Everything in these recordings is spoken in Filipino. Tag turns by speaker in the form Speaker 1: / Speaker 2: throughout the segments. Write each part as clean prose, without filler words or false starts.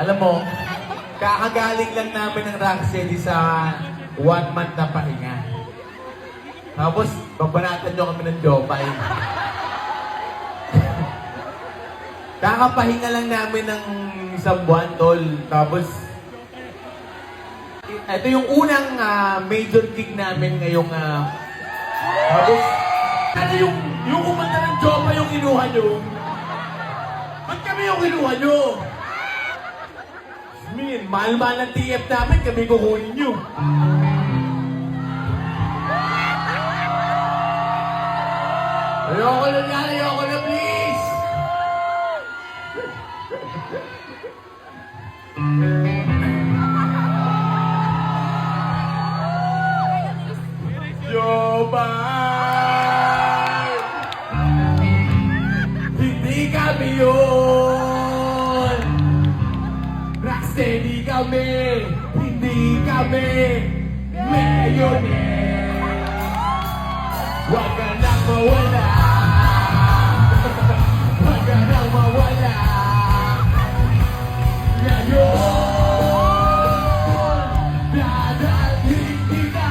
Speaker 1: Alam mo, kakagaling lang namin ng Rocksteady sa 1 month na pahinga. Tapos, babanatan nyo kami ng Jopay. Kakapahinga lang namin ng isang buwan, tol. Tapos, ito yung unang major gig namin ngayong... tapos, ano yung kumanta ng Jopay yung kinuha nyo? Ba't kami yung kinuha nyo? Min, mahal-mahal ng TF namin, kami kukunin nyo. Ayoko na yan, ayoko na, please! Jopay! Hindi kami yun! Rocksteady kami! Hindi kami millionaire! Huwag ka nang mawala! Huwag ka nang mawala! Ngayon! Dadating kita!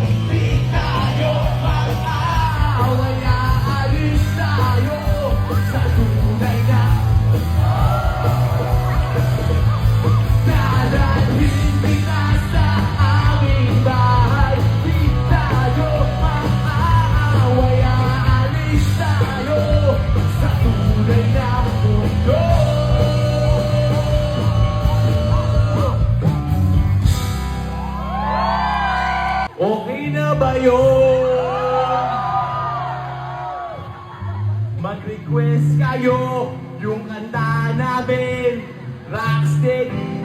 Speaker 1: Hindi tayo mag-aaway, aalis tayo sa tunay na dadating kita sa aming bahay. Di tayo mag-aaway, aalis tayo sa tunay na mundo. Okay na ba yun? Mag-request kayo yung kanta namin, Rocksteady.